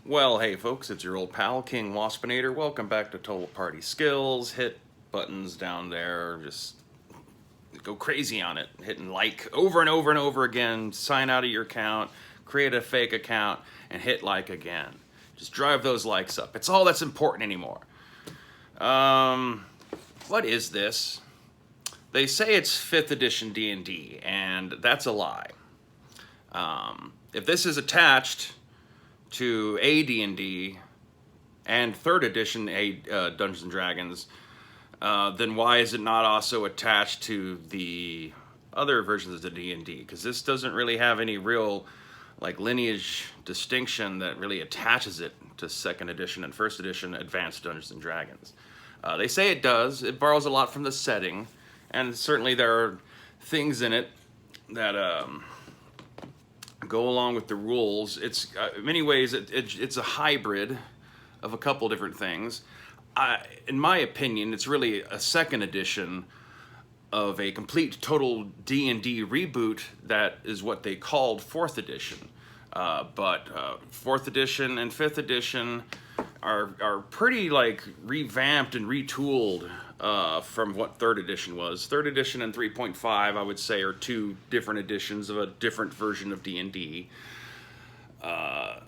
Well, hey folks, it's your old pal, King Waspinator. Welcome back to Total Party Skills. Hit buttons down there, just go crazy on it. Hitting like over and over and over again, sign out of your account, create a fake account, and hit like again. Just drive those likes up. It's all that's important anymore. What is this? They say it's 5th edition D&D, and that's a lie. If this is attached to AD&D and 3rd edition Dungeons and Dragons, then why is it not also attached to the other versions of the D&D? Because this doesn't really have any real like lineage distinction that really attaches it to 2nd edition and 1st edition Advanced Dungeons and Dragons. They say it does. It borrows a lot from the setting, and certainly there are things in it that go along with the rules. It's in many ways it's a hybrid of a couple different things. In my opinion, it's really a 2nd edition of a complete total D&D reboot that is what they called 4th edition. But 4th edition and 5th edition are pretty like revamped and retooled from what 3rd edition was. 3rd edition and 3.5, I would say, are two different editions of a different version of D&D. I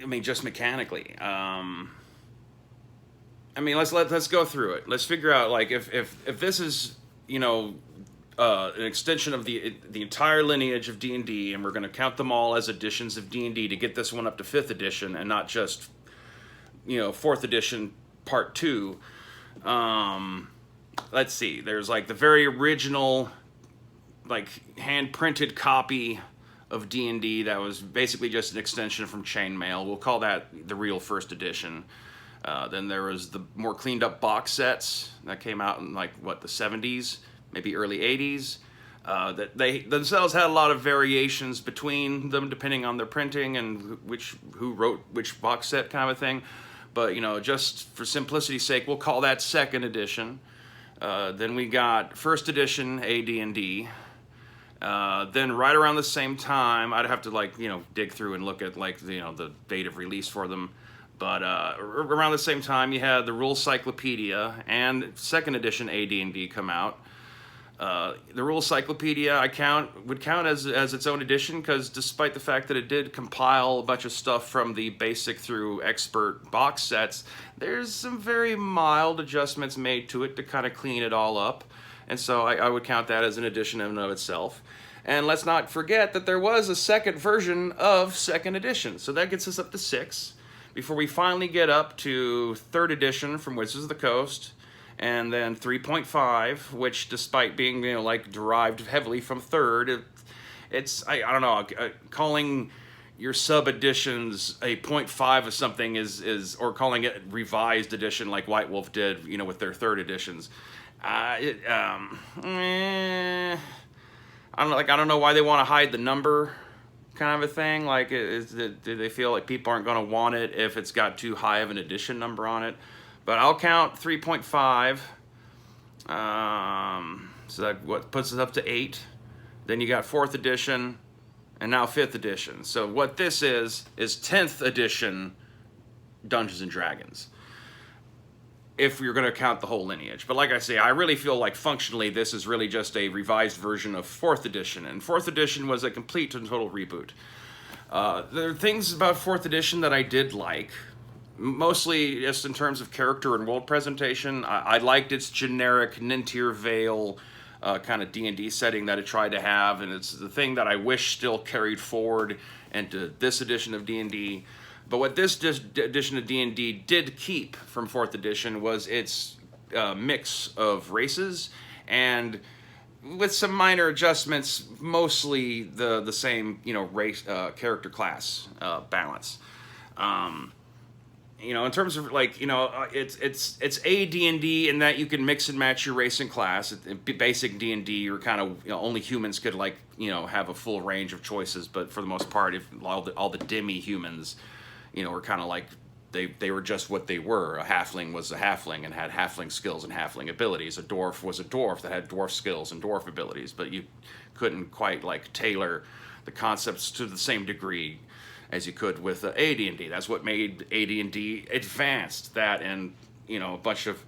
mean, just mechanically. I mean, let's go through it. Let's figure out like if this is, you know, an extension of the entire lineage of D&D, and we're going to count them all as editions of D&D to get this one up to 5th edition and not just, you know, 4th edition part 2. Let's see, there's like the very original like hand-printed copy of D&D that was basically just an extension from chainmail. We'll call that the real 1st edition. Then there was the more cleaned up box sets that came out in like what, the 70s, maybe early 80s. That they themselves had a lot of variations between them depending on their printing and who wrote which box set kind of a thing. But, you know, just for simplicity's sake, we'll call that 2nd edition. Then we got 1st edition AD&D. Then right around the same time, I'd have to like, you know, dig through and look at like, you know, the date of release for them. But around the same time, you had the Rules Cyclopedia and 2nd edition AD&D come out. The Rules Cyclopedia would count as its own edition, because despite the fact that it did compile a bunch of stuff from the basic through expert box sets, there's some very mild adjustments made to it to kind of clean it all up. And so I would count that as an edition in and of itself. And let's not forget that there was a 2nd version of 2nd edition. So that gets us up to 6, before we finally get up to 3rd edition from Wizards of the Coast, and then 3.5, which, despite being, you know, like derived heavily from 3rd, I don't know, calling your sub editions a 0.5 of something is or calling it revised edition like White Wolf did, you know, with their 3rd editions. I don't know why they want to hide the number, kind of a thing. Like, do they feel like people aren't going to want it if it's got too high of an edition number on it? But I'll count 3.5. So that what puts us up to 8. Then you got 4th edition, and now 5th edition. So what this is 10th edition Dungeons and Dragons, if you're going to count the whole lineage. But like I say, I really feel like functionally this is really just a revised version of 4th edition. And 4th edition was a complete and total reboot. There are things about 4th edition that I did like. Mostly just in terms of character and world presentation. I liked its generic Nintir Vale kind of D&D setting that it tried to have, and it's the thing that I wish still carried forward into this edition of D&D. But what this edition of D&D did keep from 4th edition was its mix of races, and with some minor adjustments, mostly the same, you know, race character class balance. You know, in terms of like, you know, it's AD&D in that you can mix and match your race and class. Basic D&D, you're kind of, you know, only humans could like, you know, have a full range of choices. But for the most part, if all the demi-humans, you know, were kind of like they were just what they were. A halfling was a halfling and had halfling skills and halfling abilities. A dwarf was a dwarf that had dwarf skills and dwarf abilities. But you couldn't quite like tailor the concepts to the same degree. as you could with AD&D. That's what made AD&D advanced. That and, you know, a bunch of,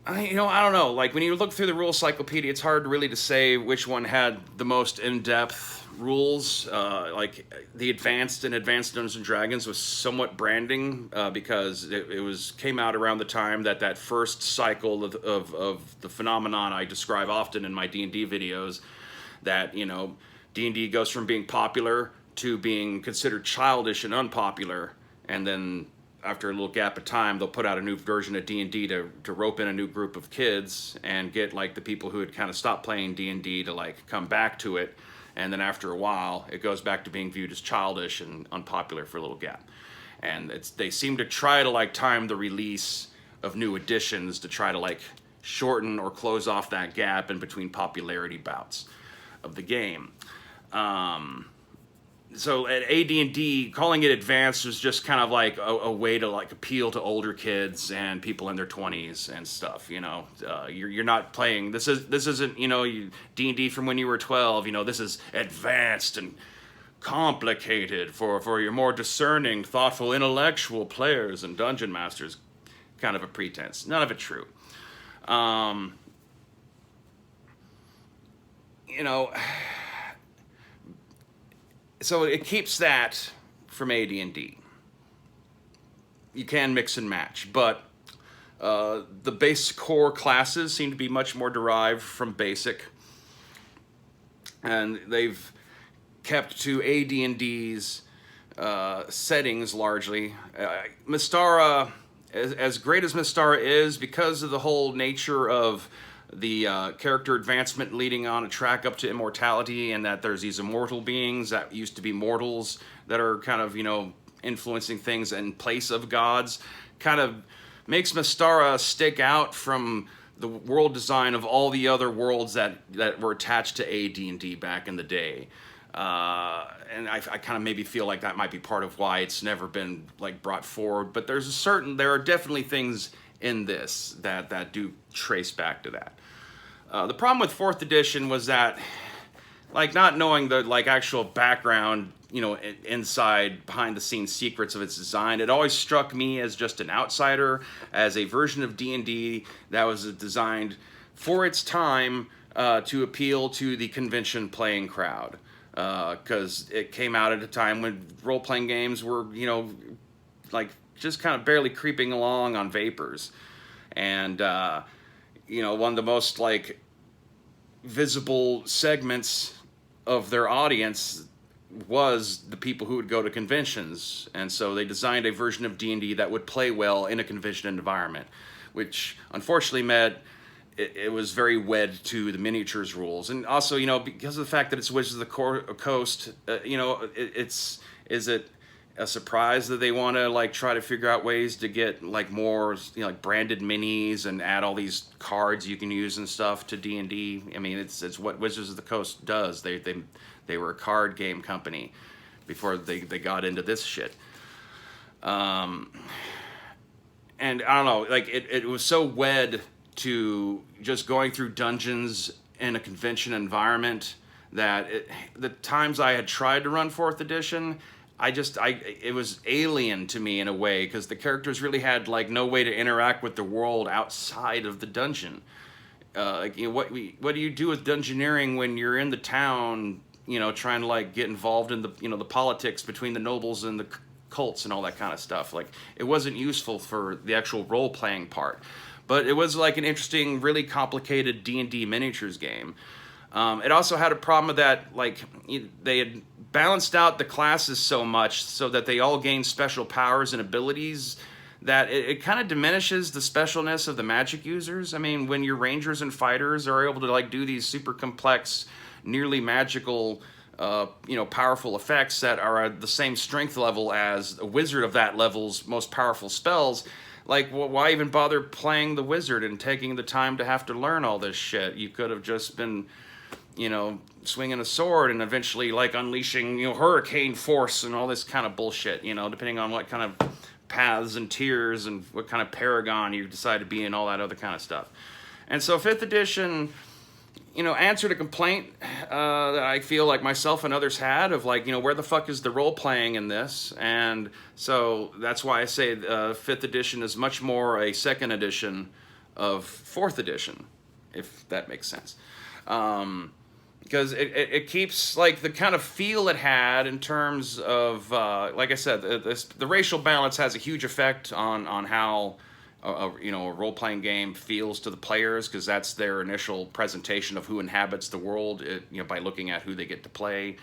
I don't know. Like, when you look through the rule cyclopedia, it's hard really to say which one had the most in-depth rules. Like, the Advanced and Advanced Dungeons and Dragons was somewhat branding because it came out around the time that first cycle of the phenomenon I describe often in my D&D videos, that, you know, D&D goes from being popular to being considered childish and unpopular, and then after a little gap of time, they'll put out a new version of D&D to rope in a new group of kids and get like the people who had kind of stopped playing D&D to like come back to it. And then after a while, it goes back to being viewed as childish and unpopular for a little gap. And they seem to try to like time the release of new editions to try to like shorten or close off that gap in between popularity bouts of the game. So at AD&D, calling it advanced was just kind of like a way to like appeal to older kids and people in their 20s and stuff. You know, you're not playing. This isn't, you know, D&D from when you were 12. You know, this is advanced and complicated for your more discerning, thoughtful, intellectual players and dungeon masters. Kind of a pretense. None of it true. You know. So it keeps that from AD&D. You can mix and match, but the base core classes seem to be much more derived from basic, and they've kept to AD&D's settings largely. Mystara, as great as Mystara is, because of the whole nature of the character advancement leading on a track up to immortality, and that there's these immortal beings that used to be mortals that are kind of, you know, influencing things in place of gods, kind of makes Mystara stick out from the world design of all the other worlds that were attached to AD&D back in the day. And I kind of maybe feel like that might be part of why it's never been like brought forward, but there are definitely things in this that do trace back to that. The problem with 4th edition was that, like, not knowing the like actual background, you know, inside behind the scenes secrets of its design, it always struck me as just an outsider, as a version of D&D that was designed for its time to appeal to the convention playing crowd, because it came out at a time when role-playing games were, you know, like just kind of barely creeping along on vapors. And, you know, one of the most, like, visible segments of their audience was the people who would go to conventions. And so they designed a version of D&D that would play well in a convention environment, which unfortunately meant it was very wed to the miniatures rules. And also, you know, because of the fact that it's Wizards of the Coast, you know, is it a surprise that they want to like try to figure out ways to get like more, you know, like branded minis and add all these cards you can use and stuff to D&D? I mean, it's what Wizards of the Coast does. They were a card game company before they got into this shit. And I don't know, like it was so wed to just going through dungeons in a convention environment that the times I had tried to run 4th edition, it was alien to me in a way, because the characters really had like no way to interact with the world outside of the dungeon. Like, you know, what do you do with dungeoneering when you're in the town, you know, trying to like get involved in the, you know, the politics between the nobles and the cults and all that kind of stuff? Like, it wasn't useful for the actual role-playing part, but it was like an interesting, really complicated D&D miniatures game. It also had a problem with that, like, they had balanced out the classes so much so that they all gained special powers and abilities that it kind of diminishes the specialness of the magic users. I mean, when your rangers and fighters are able to like do these super complex, nearly magical, you know, powerful effects that are at the same strength level as a wizard of that level's most powerful spells, like, why even bother playing the wizard and taking the time to have to learn all this shit? You could have just been, you know, swinging a sword and eventually like unleashing, you know, hurricane force and all this kind of bullshit, you know, depending on what kind of paths and tiers and what kind of paragon you decide to be and all that other kind of stuff. And so 5th edition, answered a complaint that I feel like myself and others had of like, where the fuck is the role playing in this? And so that's why I say 5th edition is much more a 2nd edition of 4th edition, if that makes sense. Because it keeps like the kind of feel it had in terms of, like I said, the racial balance has a huge effect on how a role-playing game feels to the players, because that's their initial presentation of who inhabits the world, by looking at who they get to play.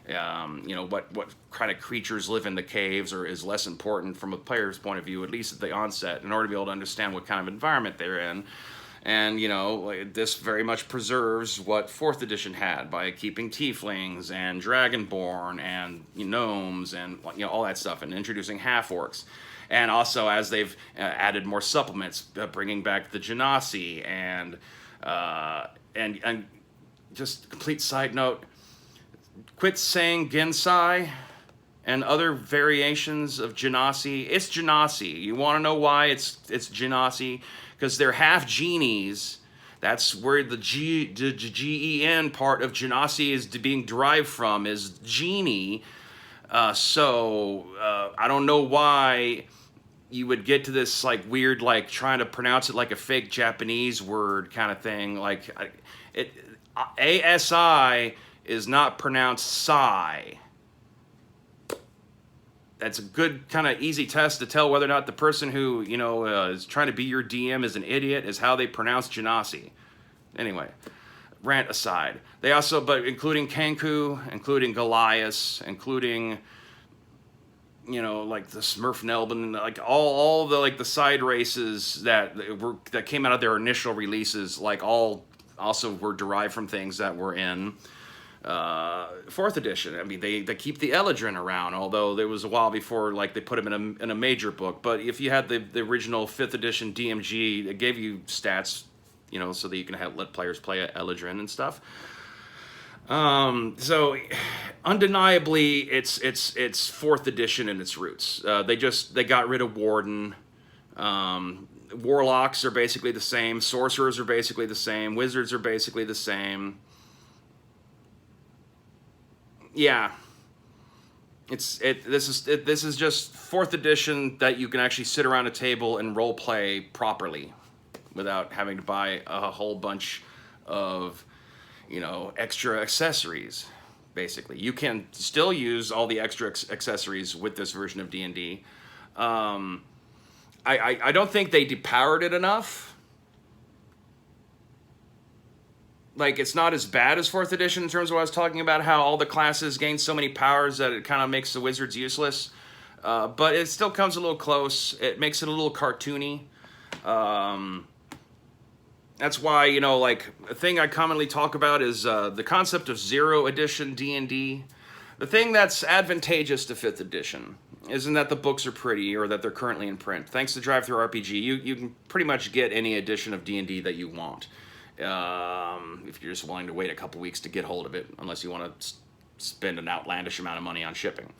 What kind of creatures live in the caves or is less important from a player's point of view, at least at the onset, in order to be able to understand what kind of environment they're in. And, this very much preserves what 4th edition had by keeping tieflings and dragonborn and gnomes and, all that stuff, and introducing half-orcs. And also, as they've added more supplements, bringing back the Genasi, and just complete side note, quit saying Gensai and other variations of Genasi. It's Genasi. You want to know why it's Genasi? Because they're half genies. That's where the Gen part of Genasi is being derived from, is genie. So I don't know why you would get to this like weird, like trying to pronounce it like a fake Japanese word kind of thing. Like ASI is not pronounced Sai. That's a good kind of easy test to tell whether or not the person who, is trying to be your DM is an idiot, is how they pronounce Genasi. Anyway, rant aside. They also, but including Kenku, including Goliath, including, like the Smurf Nelbin, like all the like the side races that came out of their initial releases, like all also were derived from things that were in 4th edition. I mean, they keep the Eladrin around, although there was a while before like they put them in a major book. But if you had the original 5th edition DMG, it gave you stats, so that you can let players play Eladrin and stuff. So undeniably, it's 4th edition in its roots. They got rid of Warden. Warlocks are basically the same. Sorcerers are basically the same. Wizards are basically the same. Yeah. This is just 4th edition that you can actually sit around a table and role play properly without having to buy a whole bunch of extra accessories. Basically, you can still use all the extra accessories with this version of D&D. I don't think they depowered it enough. Like, it's not as bad as 4th edition in terms of what I was talking about, how all the classes gain so many powers that it kind of makes the wizards useless. But it still comes a little close. It makes it a little cartoony. That's why, like, a thing I commonly talk about is the concept of 0 edition D&D. The thing that's advantageous to 5th edition isn't that the books are pretty or that they're currently in print. Thanks to Drive-Thru-RPG, you can pretty much get any edition of D&D that you want. If you're just willing to wait a couple weeks to get hold of it, unless you want to spend an outlandish amount of money on shipping.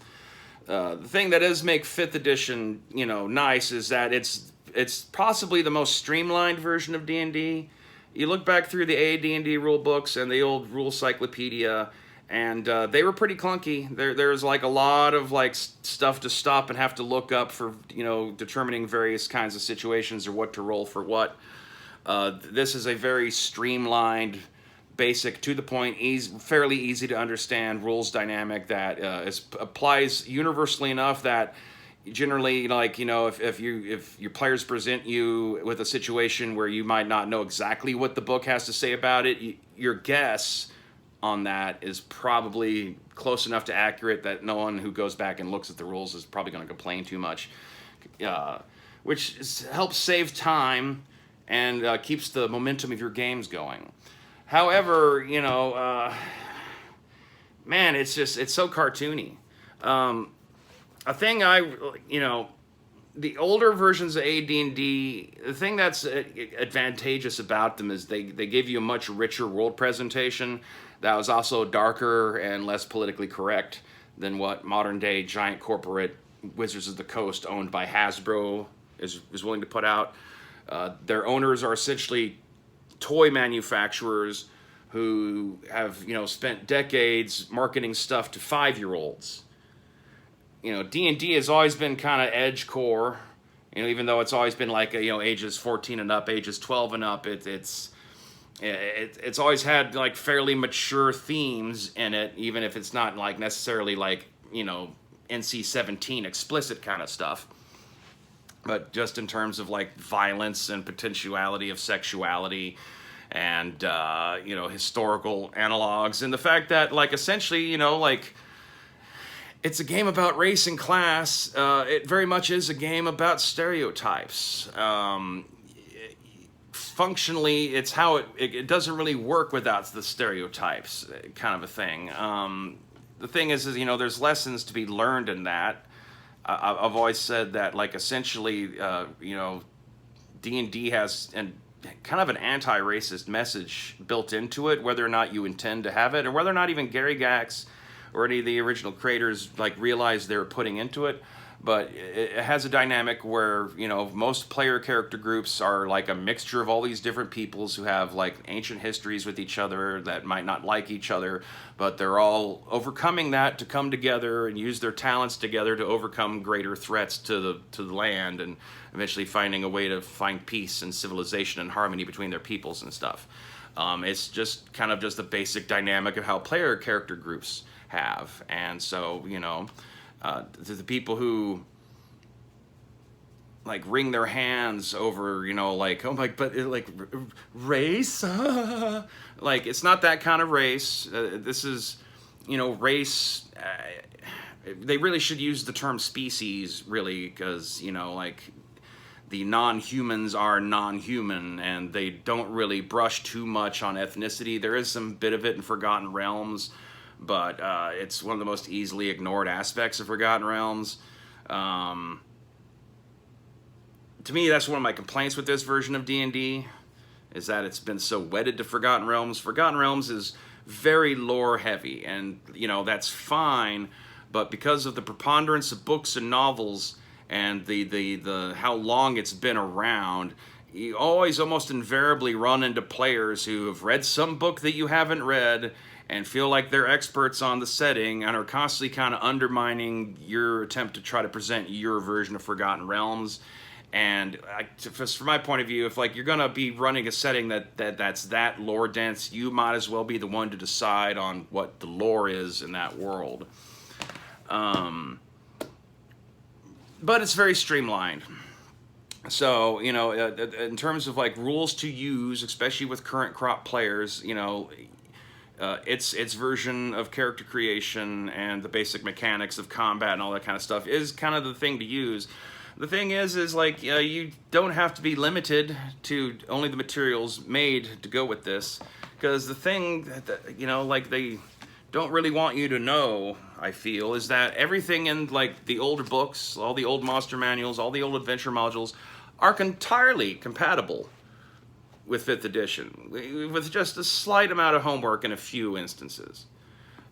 The thing that does make 5th edition, nice is that it's possibly the most streamlined version of D&D. You look back through the AD&D rule books and the old rule cyclopedia, and they were pretty clunky. There's like a lot of like stuff to stop and have to look up for, determining various kinds of situations or what to roll for what. This is a very streamlined, basic, to the point, fairly easy to understand rules dynamic that applies universally enough that generally, like, if your players present you with a situation where you might not know exactly what the book has to say about it, your guess on that is probably close enough to accurate that no one who goes back and looks at the rules is probably going to complain too much, which helps save time and keeps the momentum of your games going. However, man, it's so cartoony. A thing the older versions of AD&D, the thing that's advantageous about them is they give you a much richer world presentation that was also darker and less politically correct than what modern day giant corporate Wizards of the Coast owned by Hasbro is willing to put out. Their owners are essentially toy manufacturers who have, you know, spent decades marketing stuff to 5-year-olds. You know, D&D has always been kind of edge core, you know, even though it's always been like, you know, ages 14 and up, ages 12 and up. It's always had like fairly mature themes in it, even if it's not like necessarily like, you know, NC-17 explicit kind of stuff. But just in terms of like violence and potentiality of sexuality and, you know, historical analogs, and the fact that like essentially, you know, like it's a game about race and class. It very much is a game about stereotypes. Functionally, it's how it doesn't really work without the stereotypes, kind of a thing. The thing is, you know, there's lessons to be learned in that. I've always said that, like, essentially, you know, D&D has kind of an anti-racist message built into it, whether or not you intend to have it, or whether or not even Gary Gax or any of the original creators like realized they were putting into it. But it has a dynamic where, you know, most player character groups are like a mixture of all these different peoples who have like ancient histories with each other that might not like each other, but they're all overcoming that to come together and use their talents together to overcome greater threats to the land, and eventually finding a way to find peace and civilization and harmony between their peoples and stuff. It's just kind of just the basic dynamic of how player character groups have. And so, you know, the people who like wring their hands over, you know, like, oh my, but like race, like it's not that kind of race. This is, you know, race. They really should use the term species, really, because, you know, like the non-humans are non-human, and they don't really brush too much on ethnicity. There is some bit of it in Forgotten Realms, but it's one of the most easily ignored aspects of Forgotten Realms. To me, that's one of my complaints with this version of D&D, is that it's been so wedded to Forgotten Realms. Forgotten Realms is very lore heavy, and, you know, that's fine, but because of the preponderance of books and novels and the how long it's been around, you always almost invariably run into players who have read some book that you haven't read and feel like they're experts on the setting and are constantly kind of undermining your attempt to try to present your version of Forgotten Realms. And from my point of view, if like you're gonna be running a setting that's that lore dense, you might as well be the one to decide on what the lore is in that world. But it's very streamlined. So, you know, in terms of like rules to use, especially with current crop players, you know, its version of character creation and the basic mechanics of combat and all that kind of stuff is kind of the thing to use. The thing is like, you don't have to be limited to only the materials made to go with this, because the thing that, you know, like they don't really want you to know, I feel, is that everything in like the older books, all the old monster manuals, all the old adventure modules are entirely compatible with 5th edition, with just a slight amount of homework in a few instances.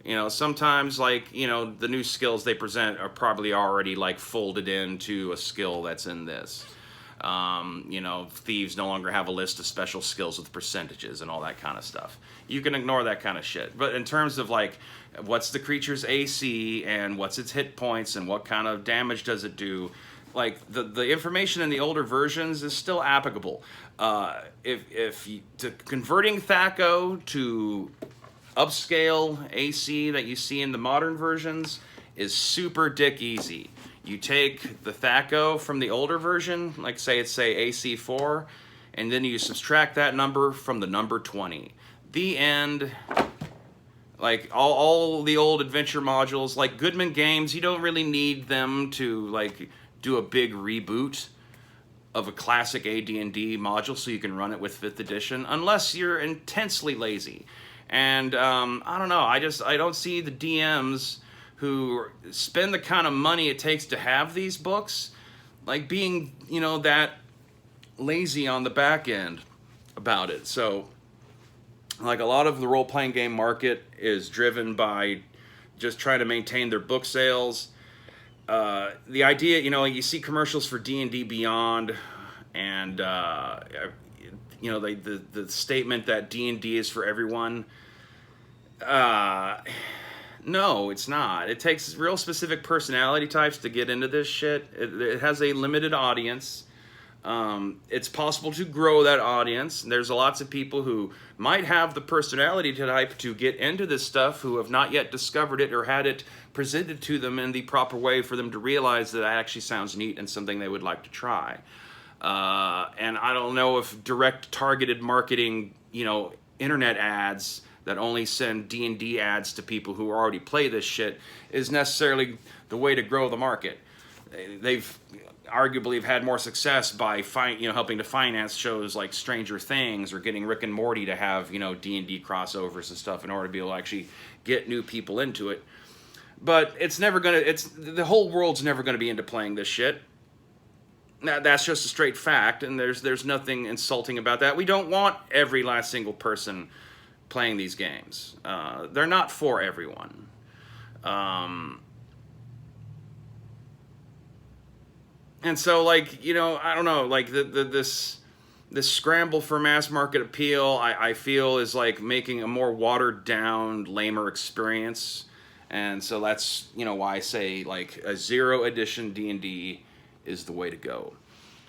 You know, sometimes, like, you know, the new skills they present are probably already like folded into a skill that's in this. You know, thieves no longer have a list of special skills with percentages and all that kind of stuff. You can ignore that kind of shit. But in terms of like, what's the creature's AC and what's its hit points and what kind of damage does it do, like the information in the older versions is still applicable. Converting THAC0 to upscale AC that you see in the modern versions is super dick easy. You take the THAC0 from the older version, like say AC4, and then you subtract that number from the number 20. The end. Like all the old adventure modules, like Goodman Games, you don't really need them to like do a big reboot of a classic AD&D module so you can run it with 5th edition, unless you're intensely lazy. And I don't know, I don't see the DMs who spend the kind of money it takes to have these books, like being, you know, that lazy on the back end about it. So, like, a lot of the role-playing game market is driven by just trying to maintain their book sales. The idea, you know, you see commercials for D&D Beyond, and you know, the statement that D&D is for everyone. No, it's not. It takes real specific personality types to get into this shit. It has a limited audience. It's possible to grow that audience. There's lots of people who might have the personality type to get into this stuff who have not yet discovered it or had it presented to them in the proper way for them to realize that actually sounds neat and something they would like to try. And I don't know if direct targeted marketing, you know, internet ads that only send D&D ads to people who already play this shit is necessarily the way to grow the market. They've arguably have had more success by helping to finance shows like Stranger Things or getting Rick and Morty to have, you know, D&D crossovers and stuff in order to be able to actually get new people into it. But the whole world's never gonna be into playing this shit. That's just a straight fact, and there's nothing insulting about that. We don't want every last single person playing these games. They're not for everyone. And so, like, you know, I don't know, like this scramble for mass market appeal, I feel is like making a more watered down, lamer experience. And so that's, you know, why I say like a 0 edition D&D is the way to go,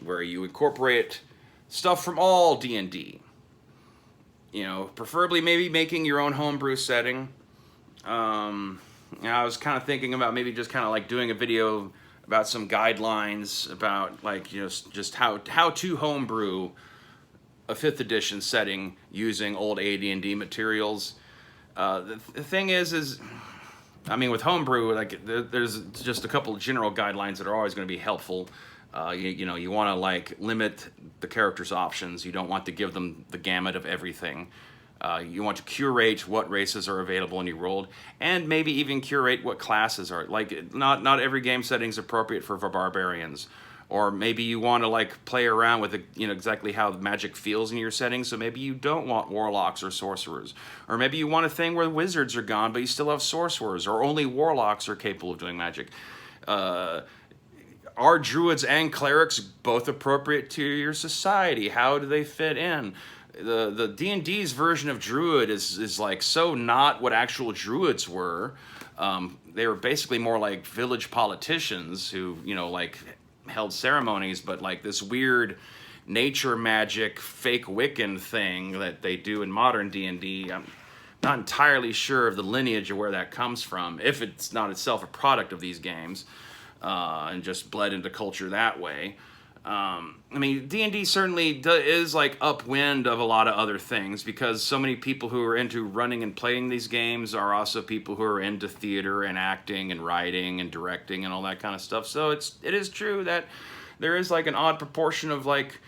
where you incorporate stuff from all D&D. You know, preferably maybe making your own homebrew setting. I was kind of thinking about maybe just kind of like doing a video about some guidelines about, like, you know, just how to homebrew a 5th edition setting using old AD&D materials. The thing is I mean, with homebrew, like, there's just a couple of general guidelines that are always going to be helpful. You know, you want to, like, limit the characters' options. You don't want to give them the gamut of everything. You want to curate what races are available in your world, and maybe even curate what classes are. Like, not every game setting is appropriate for barbarians. Or maybe you want to, like, play around with, you know, exactly how magic feels in your setting, so maybe you don't want warlocks or sorcerers. Or maybe you want a thing where wizards are gone, but you still have sorcerers, or only warlocks are capable of doing magic. Are druids and clerics both appropriate to your society? How do they fit in? The D&D's version of druid is like so not what actual druids were. They were basically more like village politicians who, you know, like, held ceremonies, but like this weird nature magic fake Wiccan thing that they do in modern D&D. I'm not entirely sure of the lineage of where that comes from, if it's not itself a product of these games, and just bled into culture that way. I mean, D&D certainly is like upwind of a lot of other things, because so many people who are into running and playing these games are also people who are into theater and acting and writing and directing and all that kind of stuff. So it is true that there is like an odd proportion of like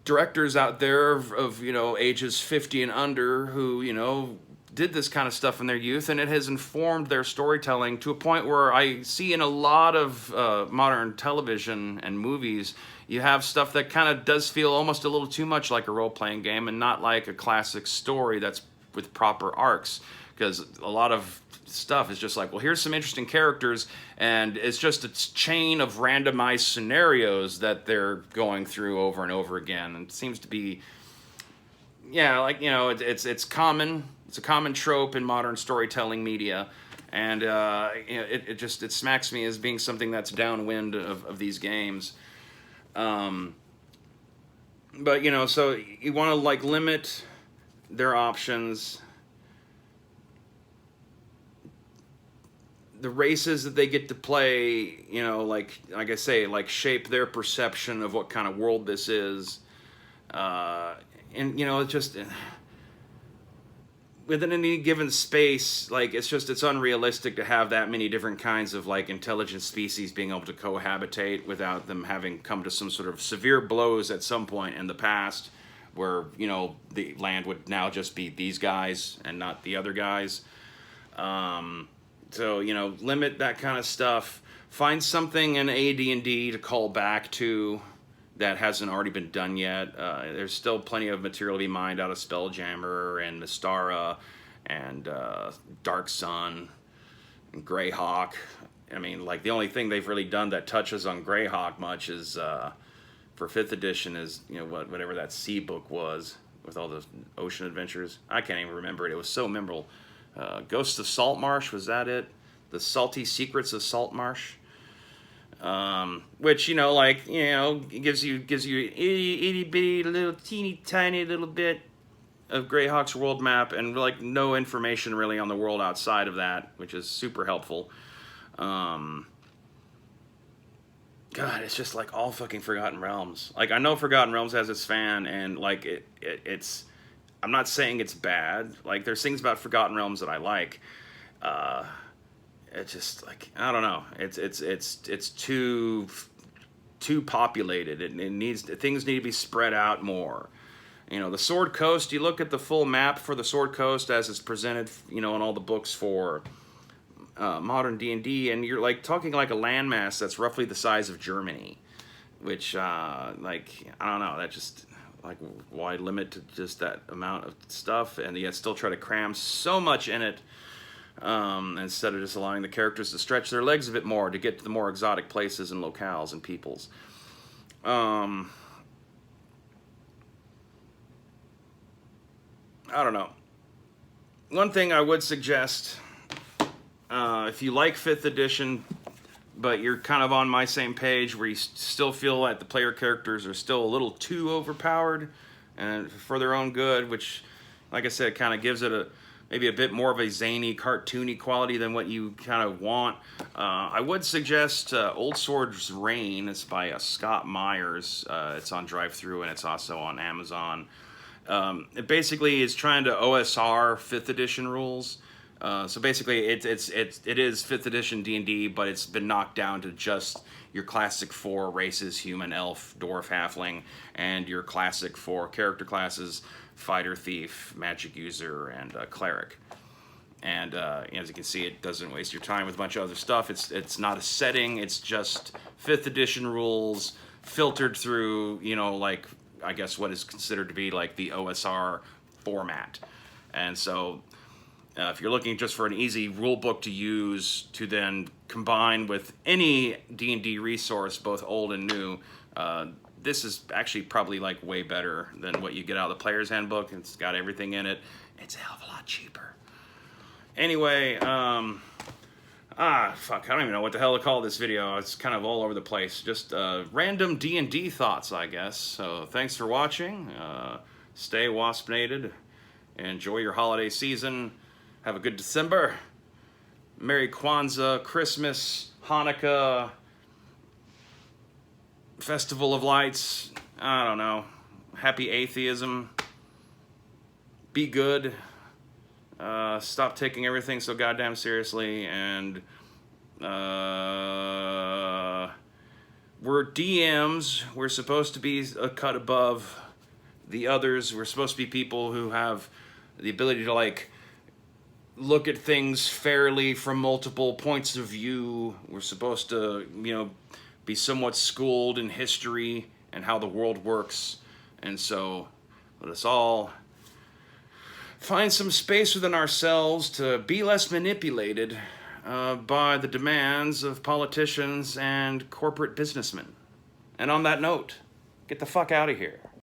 directors out there of you know, ages 50 and under who, you know, did this kind of stuff in their youth, and it has informed their storytelling to a point where I see in a lot of modern television and movies, you have stuff that kind of does feel almost a little too much like a role-playing game and not like a classic story that's with proper arcs, because a lot of stuff is just like, well, here's some interesting characters, and it's just a chain of randomized scenarios that they're going through over and over again, and it seems to be, yeah, like, you know, it's common. It's a common trope in modern storytelling media, and you know, it smacks me as being something that's downwind of these games. But you know, so you want to like limit their options, the races that they get to play. You know, like I say, like shape their perception of what kind of world this is, and you know, it's just. Within any given space, like, it's unrealistic to have that many different kinds of, like, intelligent species being able to cohabitate without them having come to some sort of severe blows at some point in the past where, you know, the land would now just be these guys and not the other guys. So, you know, limit that kind of stuff. Find something in AD&D to call back to that hasn't already been done yet. There's still plenty of material to be mined out of Spelljammer and Mystara and Dark Sun and Greyhawk. I mean, like, the only thing they've really done that touches on Greyhawk much is for 5th edition is, you know, whatever that sea book was with all the ocean adventures. I can't even remember it. It was so memorable. Ghosts of Saltmarsh, was that it? The Salty Secrets of Saltmarsh. Which, you know, like, you know, gives you itty bitty little teeny tiny little bit of Greyhawk's world map, and like no information really on the world outside of that, which is super helpful. God, it's just like all fucking Forgotten Realms. Like, I know Forgotten Realms has its fan, and like it's I'm not saying it's bad. Like, there's things about Forgotten Realms that I like. It's just like, I don't know. It's too populated. It needs, things need to be spread out more. You know, the Sword Coast. You look at the full map for the Sword Coast as it's presented, you know, in all the books for modern D&D, and you're like talking like a landmass that's roughly the size of Germany, which like, I don't know. That just, like, why limit to just that amount of stuff, and yet still try to cram so much in it. Instead of just allowing the characters to stretch their legs a bit more to get to the more exotic places and locales and peoples. I don't know. One thing I would suggest, if you like 5th edition, but you're kind of on my same page where you still feel like the player characters are still a little too overpowered and for their own good, which, like I said, kind of gives it maybe a bit more of a zany, cartoony quality than what you kind of want. I would suggest Old Sword's Reign. It's by Scott Myers. It's on drive-thru, and it's also on Amazon. It basically is trying to OSR 5th edition rules. So basically, it is 5th edition D&D, but it's been knocked down to just your classic 4 races: human, elf, dwarf, halfling, and your classic 4 character classes: fighter, thief, magic user, and cleric. And as you can see, it doesn't waste your time with a bunch of other stuff. It's not a setting. It's just 5th edition rules filtered through, you know, like, I guess what is considered to be like the OSR format. And so if you're looking just for an easy rule book to use to then combine with any D&D resource, both old and new, this is actually probably like way better than what you get out of the Player's Handbook. It's got everything in it. It's a hell of a lot cheaper. Anyway, fuck, I don't even know what the hell to call this video. It's kind of all over the place. Just random D&D thoughts, I guess. So thanks for watching. Stay wasp-nated. Enjoy your holiday season. Have a good December. Merry Kwanzaa, Christmas, Hanukkah, Festival of Lights, I don't know. Happy atheism. Be good. Stop taking everything so goddamn seriously. And we're DMs. We're supposed to be a cut above the others. We're supposed to be people who have the ability to, like, look at things fairly from multiple points of view. We're supposed to, you know, be somewhat schooled in history and how the world works. And so let us all find some space within ourselves to be less manipulated by the demands of politicians and corporate businessmen. And on that note, get the fuck out of here.